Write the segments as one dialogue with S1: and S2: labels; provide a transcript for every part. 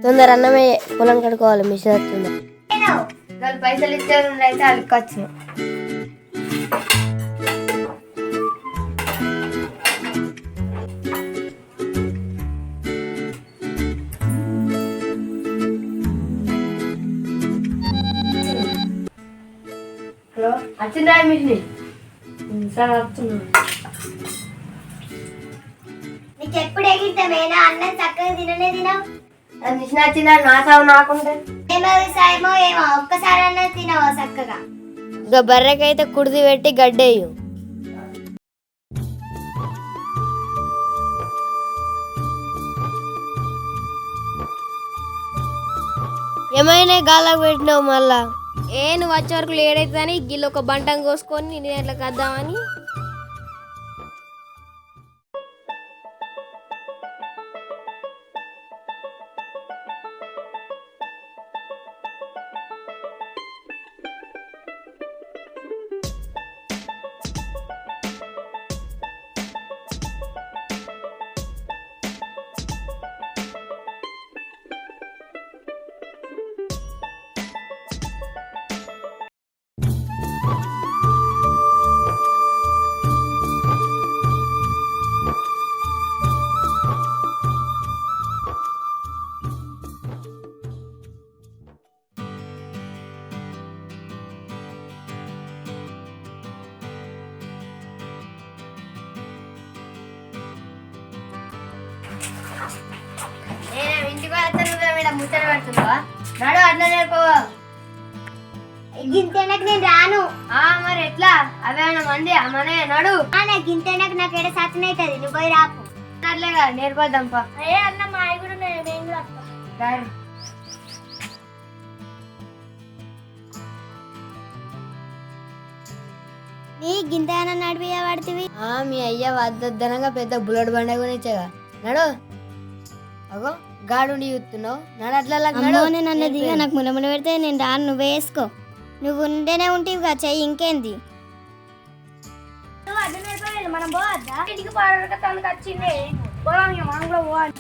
S1: తొందర అన్నమే పొలం కడుకోవాలి మిషన్ వస్తుంది. పైసలు ఇచ్చారు అయితే అడుక్కొచ్చు. హలో వచ్చిందా మిషన్? సార్ వస్తున్నాను.
S2: నీకు ఎప్పుడు ఎగిరితామేనా? అన్నం చక్కగా తినవు.
S1: మిషన్ వచ్చిందా? నా సాగు నాకుంటే
S2: ఏమో వ్యవసాయమో ఏమో ఒక్కసారి అన్నం తినవా చక్కగా?
S1: ఇక బర్రెకైతే కుడిది పెట్టి గడ్డేయు. ఏమైనా గాలకు పెట్టినావు మళ్ళా?
S3: నువ్వు వచ్చే వరకు లేట్ అవుతుందని గిల్లు ఒక బంటం కోసుకొని నీ దాంట్లోకి వద్దామని.
S1: ఇంటికి వెళ్తాను ముచ్చట పడుతుందా? నడు అట్లా నేర్పవా?
S2: గింతెనకు నేను రాను.
S1: మరి ఎట్లా? అవేనా మంది అమ్మనే నడు.
S2: నాకు గింతెనకు నాకు ఎడ సాధన అవుతుంది. నువ్వు పోయి రాపు.
S1: అట్లేగా నేర్పద్దాంపా.
S2: అన్న మా అయ్య కూడా నేను కూడా వస్తాను. నీ గింత నడిపియా పడుతుంది.
S1: మీ అయ్య వద్దనంగా పెద్ద బుల్లెట్ బండ కొనిచ్చాగా. నడు. అగో గాడు చూస్తున్నావు. నడు అట్లా
S2: నేను అన్నది నాకు మునమున పెడితే నేను రాను. నువ్వు వేసుకో. నువ్వు ఉండేనే ఉంటివిగా చెయ్యి. ఇంకేంది? మనం పోవద్దా? ఇంటికి పాడక తనకు వచ్చింది. మనం కూడా పోవాలి.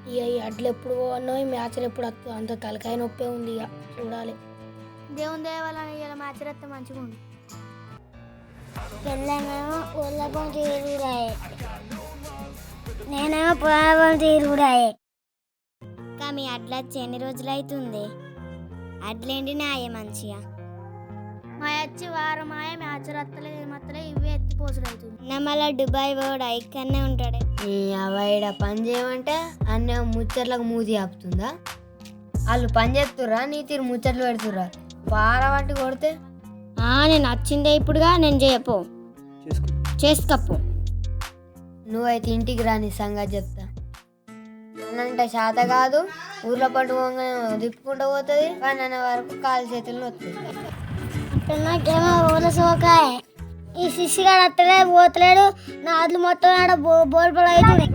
S1: ఇక ఈ అడ్లు ఎప్పుడు పోవన్నావు? ఈ మ్యాచ్ ఎప్పుడు వస్తావు? అంత తలకాయ నొప్పే ఉంది. ఇక చూడాలి.
S2: దేవుని దేవాలని ఇలా మ్యాచ్ వస్తే మంచిగా ఉంది. పెళ్ళేమో ఊళ్ళపం తీరుడాయే, నేనేమో పొలం తీరుడాయే. ఇంకా మీ అడ్లు వచ్చి ఎన్ని రోజులు అవుతుంది? అడ్లేండి నాయే మంచిగా. మా వచ్చి వారం ఆయే మ్యాచ్ రత్తలే ఏమత్తలే ఇవే ఎత్తిపోసుడు అవుతుంది. నా మళ్ళీ దుబాయ్ పోడా ఇక్కడనే ఉంటాడే.
S1: అవైడ పని చేయమంటే అన్న ముచ్చట్లకు మూతి ఆపుతుందా? వాళ్ళు పని చేస్తుర్రా? నీ తీరు ముచ్చట్లు పెడుతుర్రా? పార పట్టి కొడితే
S2: నేను వచ్చిందే ఇప్పుడుగా. నేను చేయపో చేసుకపో.
S1: నువ్వైతే ఇంటికి రాని సంగతి చెప్తా. అన్నంటే శాత కాదు. ఊర్లో పట్టుకోగానే తిప్పుకుంటూ పోతుంది. కానీ అన్న వరకు కాలు చేతులు వస్తుంది.
S2: నాకేమో ఊళ్ళ సోకాయ. ఈ శిష్యుగాడు అత్తలేదు పోతలేడు నా అడ్లు మొత్తం ఆడ బోల్బోల్ అవుతుంది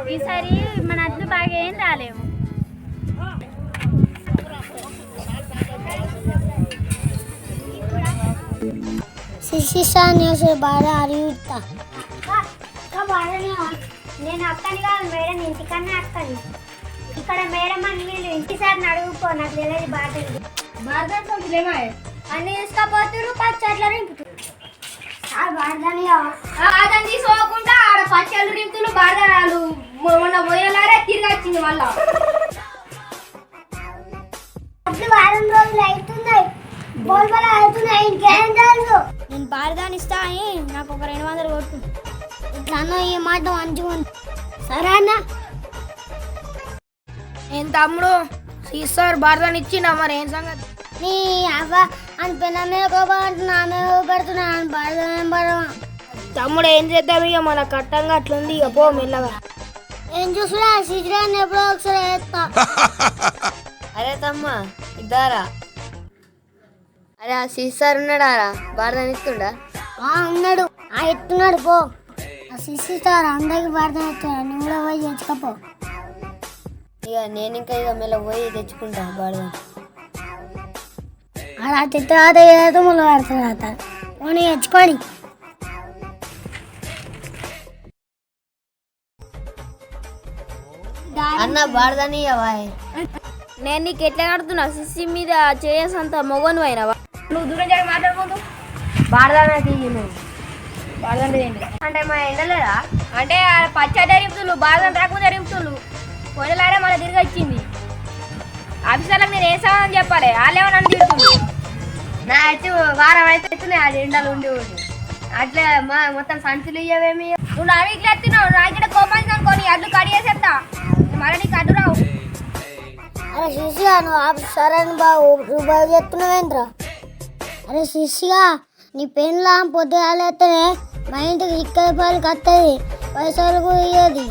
S2: ఈసారి మన అడ్లు బాగా ఏం రాలేము శిష్యు బాగా అరుగుతా నేను అక్కని కాదు మేడం ఇంటికన్నా అక్కని ఇక్కడ మేడం అని వీళ్ళు ఇంటిసారి అడుగుకో నాకు తెలియదు బాగా అన్ని తీసుకపోతున్నారు పచ్చట్ల బాధని తీసుకోకుండా ఆడ పచ్చళ్ళు రింపులు బాధలు మొన్న పోయేలారే తిరిగి వచ్చింది మళ్ళా వారం రోజులు అవుతున్నాయి బోల్బల అవుతున్నాయి ఇంకేం తెలుసు నేను బాధని ఇస్తా అని నాకు ఒక 200 కొట్టు ఇట్లా అన్న ఈ మాట మంచిగా ఉంది సరే అన్న
S1: ఏం తమ్ముడు సార్ భారతాన్ని ఇచ్చిండా మరి ఏం సంగతి
S2: నీ అవ్వ అని పిల్ల మీద కోపం నా మీద పెడుతున్నా బాధం పడవా
S1: తమ్ముడు ఏం చేద్దాం ఇక మన కట్టంగా అట్లుంది ఇక పో మెల్లగా
S2: ఏం చూసినా శిశిరాన్ని ఎప్పుడో ఒకసారి వేస్తా
S1: అరే తమ్మ ఇద్దారా అరే ఆ సార్ ఉన్నాడారా భారతాన్ని ఇస్తుండా
S2: ఉన్నాడు ఎత్తున్నాడు పో ఆ శిశిస్తారు అందరికి భారతం ఎత్తున్నాడు నువ్వు కూడా పోయి తెచ్చుకపో
S1: ఇక నేను ఇంకా ఇక మెల్ల పోయి తెచ్చుకుంటా భారతం
S2: అలా చిత్రాత ఏదో ముళ్ళు పడుతుంది పోనీ తెచ్చుకొని
S1: అన్న భారతాన్ని
S3: నేను నీకు ఎట్లా కడుతున్నా సిసి మీద చేయంత మొగను అయినవా
S1: నువ్వు దూరం చేసి మాట్లాడుకుంటూ భారతాన్ని నువ్వు భారతం అంటే మా ఎండలేదా
S3: అంటే పచ్చడి రింపుతులు బాగా రాకుండా రింపుతులు కొనలారే మన తిరిగి వచ్చింది ఆఫీసర్లకు నేను ఏం సమాధానం చెప్పాలి వాళ్ళేమో నన్ను తిడుతుంది
S1: నా వచ్చి వారం అయితే అవుతున్నాయి అది ఎండలు ఉండి అట్లా మొత్తం సంచులు ఇయ్యవేమి
S3: నువ్వు నా వీటిలో ఎత్తున్నావు నా ఇక్కడ కోపానికి అనుకోని అడ్లు కడిగేసేస్తా మళ్ళీ నీకు అడ్డు రావు
S2: అరే శిష్యా నువ్వు ఆఫీసర్ బాగా చెప్తున్నావేంట్రా అరే శిష్యా నీ పెన్లా పొద్దుగాలేస్తేనే మా ఇంటికి ఇక్కడ రూపాయలకి వస్తుంది పైసలకు ఇయ్యది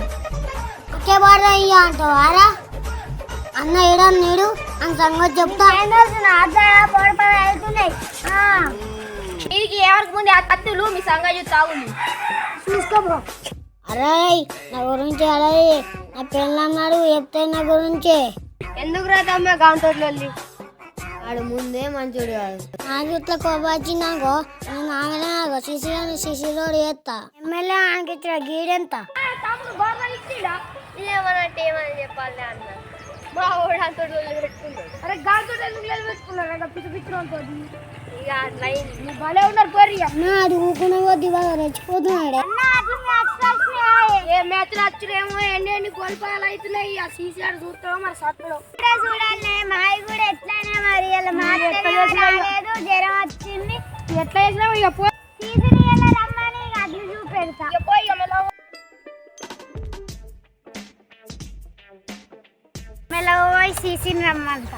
S2: ఒకే బాధ ఇయ్య అంటావారా అన్న ఏడా నేడు అని సంగతి చెప్తా వెళ్తున్నాయి
S3: నీకు ఎవరికి ముందు ఆ కత్తులు మీ సంగతి తాగుంది
S2: చూసుకో అరే నా గురించి అరే నా పెళ్ళన్నాడు చెప్తే నా గురించి
S1: ఎందుకు రాదమ్మా గౌంటర్లో ఆడు ముందే మంచోడు కాదు
S2: నాకు ఇట్లా కోపచ్చినాకో నేను ఆగలేనాకో శిశిరోడు చేస్తా ఎమ్మెల్యే ఆయనకి ఇచ్చిన గీడెంత
S1: ఇదేమన్నట్టు ఏమని చెప్పాలి అన్న మా వాడు అంత పెట్టుకున్నాడు
S3: అరే గాలితో ఎందుకు పెట్టుకున్నారు పిచ్చి పిచ్చి
S1: ఇక అట్లా
S3: భలే ఉన్నారు పోరి
S2: అది ఊకునే కొద్ది బాగా రెచ్చిపోతున్నాడే
S3: ఏ మ్యాచ్ నచ్చులేమో ఎన్ని కోల్పోయాలు అవుతున్నాయి ఆ సీసీ ఆడు చూస్తామో మరి సత్తులో
S2: చూడాలి మావి కూడా ఎట్లానే మరి రాలేదు జ్వరం వచ్చింది
S3: ఎట్లా చేసినావు ఇక పో
S2: రమ్మని అది చూపెడతా మెల్లగా పోయి సీసీని రమ్మంట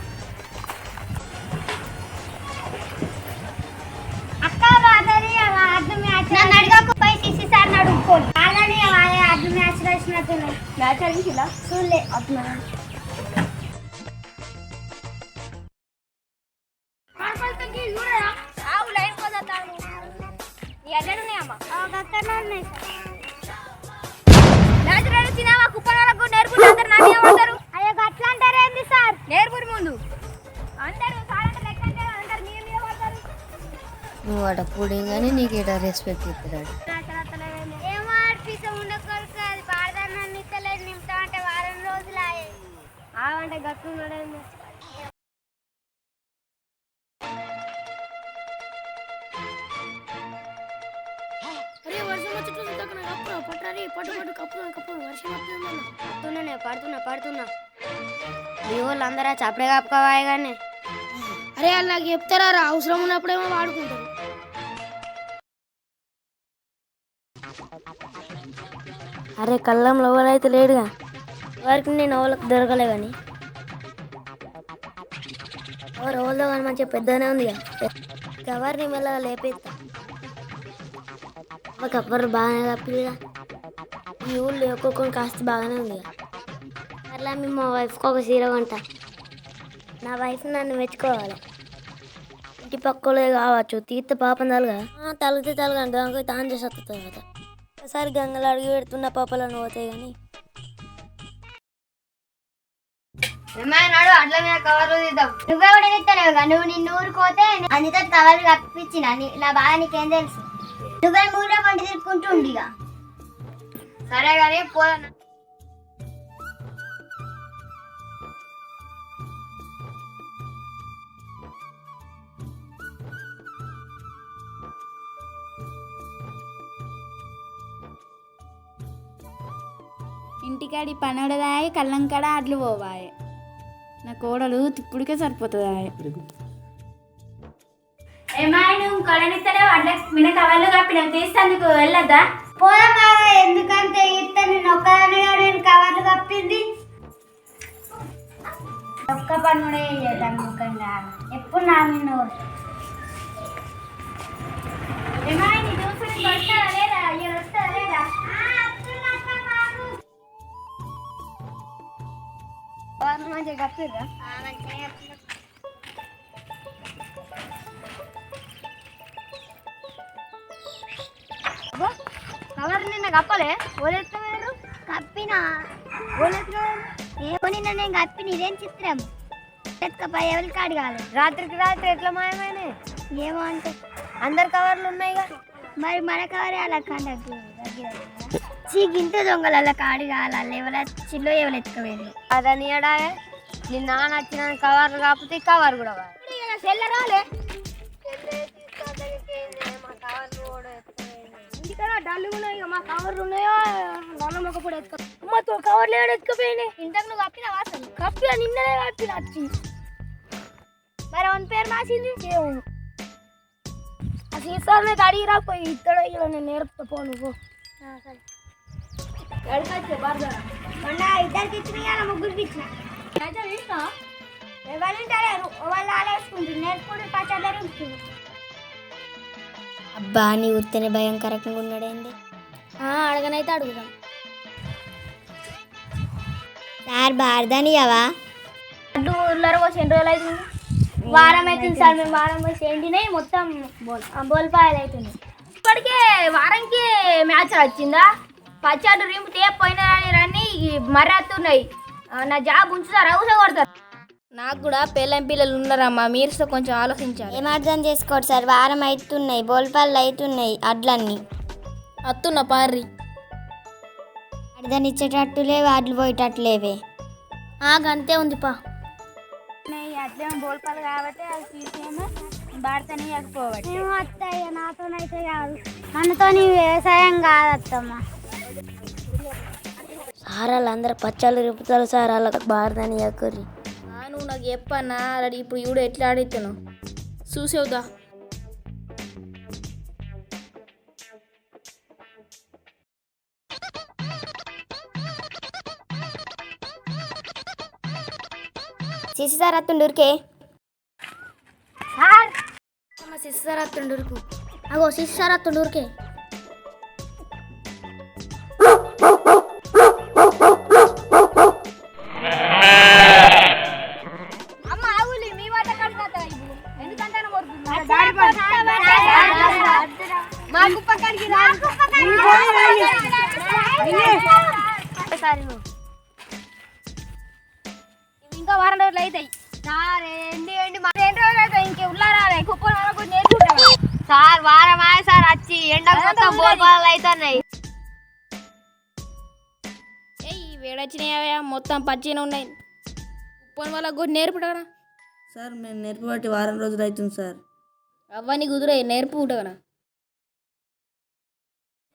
S2: అక్క బాధని అడ్డు మ్యాచ్ నన్ను అడగకు పోయి సీసీ సార్ అడుక్కోండి అలానే అడ్డు మ్యాచ్ రాసినట్టున్నాయి
S3: మ్యాచ్ అడిగిలా
S2: చూడలే అట్లా అయ్యో అట్లా అంటారేంది సార్
S3: నేర్పురి ముందు
S1: నువ్వు అట పుడింగ్ అని నీకు ఇట రెస్పెక్ట్ ఇస్తున్నాడు
S2: ఏమో ఆడిపిస్తే ఉండకొరకు అది పాడదాన్ని ఇస్తలేదు నింపుతా అంటే వారం రోజులు
S1: అంటే గట్టున్నాడేమో
S2: పడుతున్నా మీ వాళ్ళు అందరూ చప్పుడే కాపుకోవాలి కానీ
S3: అరే వాళ్ళు నాకు చెప్తారా అవసరం ఉన్నప్పుడేమో వాడుకుంటారు
S1: అరే కళ్ళంలో ఎవరైతే లేడుగా వారికి నేను ఎవరికి దొరకలే కానీ ఎవరు ఎవరిదో కానీ మంచిగా పెద్దగానే ఉందిగా ఎవరిని మెల్లగా లేపేస్తా కప్పరు బాగానే కప్పిగా ఈ ఊళ్ళో ఒక్కొక్కరు కాస్త బాగానే ఉందిగా అట్లా మేము మా వైఫ్కి ఒక చీర కొంట నా వైఫ్ నన్ను మెచ్చుకోవాలి
S2: ఇంటి పక్కలే కావచ్చు తీర్థ పాపం తలగా తలిగితే తలగండి దానికి తాను చేసి వస్తుంది కదా ఒకసారి గంగలు అడిగి పెడుతున్న పాపలను పోతాయి కానీ
S1: ఏమైనాడు అట్లా మీద కవర్లు తీద్దాం.
S2: నువ్వే కూడా తిస్తావు నువ్వు నిన్ను ఊరుకోతే అందుతో కవర్లు కప్పించిన ఇలా బాగా నీకేం తెలుసు నువ్వే ఊరే పండి తిరుక్కుంటూ ఉండిగా
S1: సరే కానీ పోదాం.
S4: ఇంటికాడి పనోడదాయ కళ్ళంకాడ అడ్లు పోవాయి నా కోడలు తిప్పుడికే సరిపోతుంది. ఏమాయి నువ్వు కొడనిస్తేనే అడ్ల మిన కవర్లు కప్పి నాకు తీసేందుకు వెళ్ళొద్దా?
S2: పోదా ఎందుకంటే ఇస్తాను నేను ఒక్కదాన్ని నేను కవర్లు కప్పింది ఒక్క పని కూడా చేద్దాం ముఖంగా ఎప్పుడు నా నిన్ను
S3: ఏమాయి నీ దోస్తుని కొడతారా లేదా? అయ్యో వస్తారా లేదా?
S1: మంచిగా కప్పిర్రా? కవర్ నిన్న కప్పలే ఓలేసుకోలేరు.
S2: కప్పినా ఏమో నిన్న నేను కప్పిన ఇదేం చిత్రం ఎత్తుకపోయి ఎవరికి కాడి కాదు
S1: రాత్రికి రాత్రి ఎట్లా మాయమైనాయి?
S2: ఏమో అంటే
S1: అందరు కవర్లు ఉన్నాయిగా.
S2: మరి మన కవరే అలా కండక్ట్ చీకింత దొంగలు అలా కాడి కావాలి ఎవరు చిల్లో ఎవరు ఎత్తుకపోయింది
S1: అదని ఎడాయే నీ నాన్న వచ్చిన కవర్లు కాకపోతే ఈ కవర్ కూడా
S3: చెల్లరాలే
S1: ఇంటికాడ డల్లు ఉన్నాయి. మా కవర్లు ఉన్నాయో నాన్న మొక్క కూడా ఎత్తుకో కవర్లు ఏడు ఎత్తుకుపోయినాయి.
S3: ఇంతకు నువ్వు కప్పినా వాసన కప్పిన నిన్ననే కప్పిన వచ్చి మరి వన్ పేరు మాసింది ఏమో ఆ సీసాలనే అడిగి రాకపోయి ఇత్తడో ఇలా నేను నేర్పుతా పో నువ్వు ఎడకొచ్చే బాగా
S2: మొన్న ఇద్దరికి ఇచ్చిన ముగ్గురికి ఇచ్చిన
S3: అయితే తీసినా
S2: ఎవరింటారు వాళ్ళు ఆలేసుకుంటారు నేర్చుకుంటే పచ్చడి
S1: అబ్బా నీ ఉత్తనే భయంకరంగా ఉన్నాడేంది.
S2: అడగనైతే అడుగుదాం సార్ బార్దానియవా
S3: అడ్డు ఊర్లో వచ్చి ఎన్ని రోజులు అవుతుంది? వారం అవుతుంది సార్. మేము వారం వచ్చి ఎండినాయి మొత్తం బోల్పాయలు అవుతుంది. ఇప్పటికే వారానికి మ్యాచ్ వచ్చిందా? పచ్చడి రింపుతే పోయిన రన్ని మర్రత్తున్నాయి. నా జాబ్ ఉంచుతారా ఊస కొడతారు? నాకు కూడా పెళ్ళం పిల్లలు ఉన్నారమ్మా, మీరు కొంచెం ఆలోచించాలి.
S2: ఏం అర్థం చేసుకోండి సార్ వారం అవుతున్నాయి బోల్పాళ్ళు అవుతున్నాయి అడ్లన్నీ
S3: అత్తున్న పార్రి
S2: అర్థం ఇచ్చేటట్టు లేవు అడ్లు పోయేటట్లేవే
S3: గంతే ఉంది పా.
S4: అట్లేమో బోల్పాలు కాబట్టి అది తీసేమో భారతని ఇవ్వకపోవట్టి
S2: అత్తయ్య నాతోనైతే కాదు మనతో వ్యవసాయం కాదత్తమ్మ
S1: సార్ వాళ్ళందరూ పచ్చళ్ళు రింపుతారు సార్. వాళ్ళకి భారతాన్ని ఎక్కర్రి.
S3: నువ్వు నాకు చెప్పన్నా రెడీ ఇప్పుడు ఇవిడ ఎట్లా ఆడిస్తాను చూసేవుదా.
S2: సిసి సార్ అత్తుండూరికే
S1: సిసి సార్ అత్తుండూరుకు
S2: అగో సిసి సార్ అత్తుండూరికే
S3: అమ్మ ఆవులి మీ వాట కడతా ఎందుకంటే
S1: మా కుప్ప కాడికి రా.
S3: ఇంకా వారం రోజులు అవుతాయి
S1: సార్ ఎండి ఎండి
S3: రెండు రోజులు అవుతాయి. ఇంక ఉల్లారాలే కుప్పలు నేర్చుకుంటా
S1: సార్ వారం ఆయే సార్ వచ్చి ఎండకు మొత్తం బోల్పాలు అవుతున్నాయి.
S3: ఈ వేడొచ్చినాయా మొత్తం పచ్చిగా ఉన్నాయి. కుప్పని వాళ్ళ కూడా నేర్పుటగనా
S5: సార్ మేము నేర్పబట్టి వారం రోజులు అవుతుంది సార్.
S3: అవన్నీ కుదురే నేర్పుటగనా.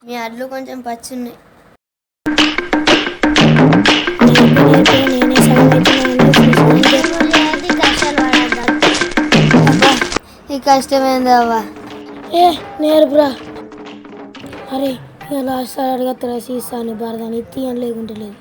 S1: మీ అడ్లు కొంచెం పచ్చి ఉన్నాయి. ఈ కష్టమైంది అవ్వ.
S6: నేర్పురా అరే ఇక లాస్ట్ సార్ అడగత్తరా సీసాని భారతాన్ని ఎత్తి అని లేకుంటే లేదు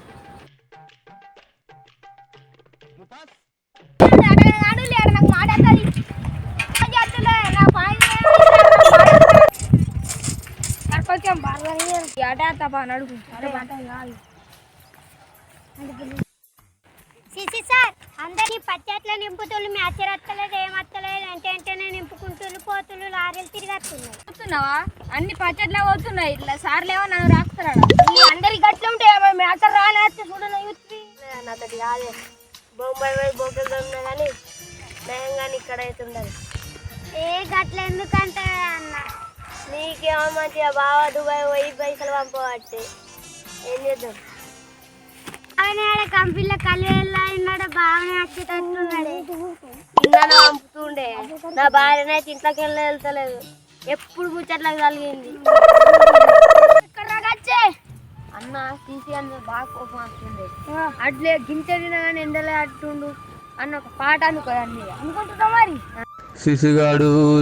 S2: సిసి సార్ అందరినీ పచ్చట్ల నింపుతులు మ్యాచర్ వస్తలేదు ఏమత్తలేదు అంటేనే నింపుకుంటులు పోతులు లారీలు తిరిగేస్తున్నాయి.
S3: చూస్తున్నావా అన్ని పచ్చట్లా పోతున్నాయి ఇట్లా సార్లేమో నన్ను రాకుతారా అందరికి గట్ల ఉంటే మేకర్ రానేస్తే చూడలే
S1: నాతోటి కాదే బొంబాయి పోయి బొగ్గలు ఉన్నా కానీ నేను కానీ ఇక్కడ అయితే ఉండదు.
S2: ఏ గట్ల ఎందుకంటే అన్న
S1: నీకేమో మంచిగా బాగా దుబాయ్ పోయి పైసలు పంపబట్టి ఏం చేద్దాం.
S2: ఆయన కంపెనీలో కలివేళ్ళ బాగానే వచ్చేటట్టున్నాడే.
S1: కిందన పంపుతుండే నా భార్యనైతే ఇంట్లోకి వెళ్తలేదు ఎప్పుడు ముచ్చట్లకు కలిగింది. అన్న తీసి అన్న బాగా కోపం వస్తుంది. అట్లే గింత తిన కానీ ఎండలే అట్టుండు అన్న ఒక పాట అనుకోదండి అనుకుంటున్నా మరి.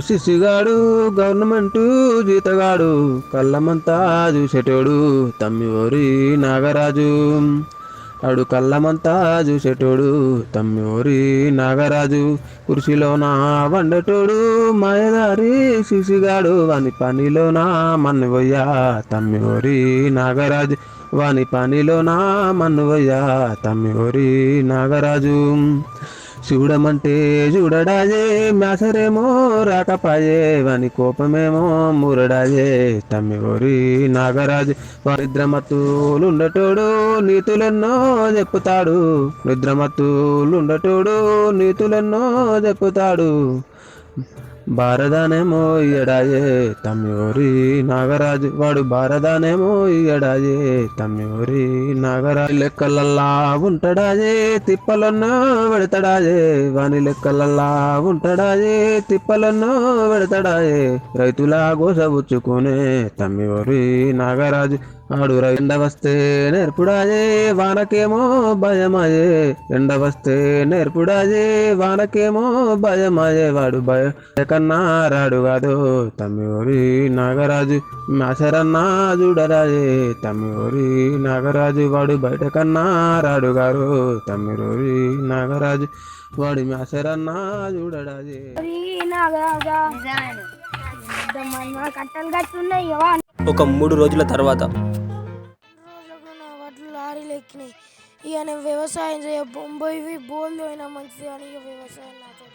S7: శిశిగాడు గవర్నమెంట్ జీతగాడు కళ్ళమంతా చూసేటోడు తమ్మి ఓరి నాగరాజు ఆడు కళ్ళమంతా చూసేటోడు తమ్మి ఓరి నాగరాజు కుర్చీలోన వండటోడు మాయదారి శిశిగాడు వాని పనిలోన మన్నువయ్యా తమ్మి ఓరి నాగరాజు వాని పనిలోన మన్నువయ్యా తమ్మి ఓరి నాగరాజు చూడమంటే చూడడాజే మ్యాసరేమో రాకపాయే వాని కోపమేమో మురడాజే తమ్మి ఓరి నాగరాజు నిద్రమత్తులుండటోడు నీతులెన్నో చెప్పుతాడు నిద్రమత్తులుండటోడు నీతులెన్నో చెప్పుతాడు భారదానేమో ఇయ్యడాయే తమ్మి ఓరి నాగరాజు వాడు భారదానేమో ఇయ్యడాయే తమ్మి ఓరి నాగరాజు లెక్కలల్లా ఉంటాడాయే తిప్పలన్నో పెడతాడాయే వాని లెక్కలల్లా ఉంటాడాయే తిప్పలన్నో పెడతాడాయే రైతుల గోసబుచ్చుకునే తమ్మి ఓరి నాగరాజు ఆడు ఎండ వస్తే నేర్పుడాయే వానకేమో భయమాయే ఎండ వస్తే నేర్పుడాయే వానకేమో భయమాయే వాడు భయ కన్నా రాడు కాదు తమ్మి ఓరి నాగరాజు మాసరన్నా చూడరాజే తమ్మి ఓరి నాగరాజు వాడు బయట కన్నా రాడు గారు తమ్మి ఓరి నాగరాజు వాడి మాసరన్నా చూడరాజే.
S3: కట్టలు కట్టున్నాయి
S8: ఒక 3 రోజుల తర్వాత
S6: నా వడ్లు లారీలు ఎక్కినాయి. ఇక నేను వ్యవసాయం చేయ బొంబాయి బోల్దు అయినా మంచిది కానీ ఇక వ్యవసాయం నాతో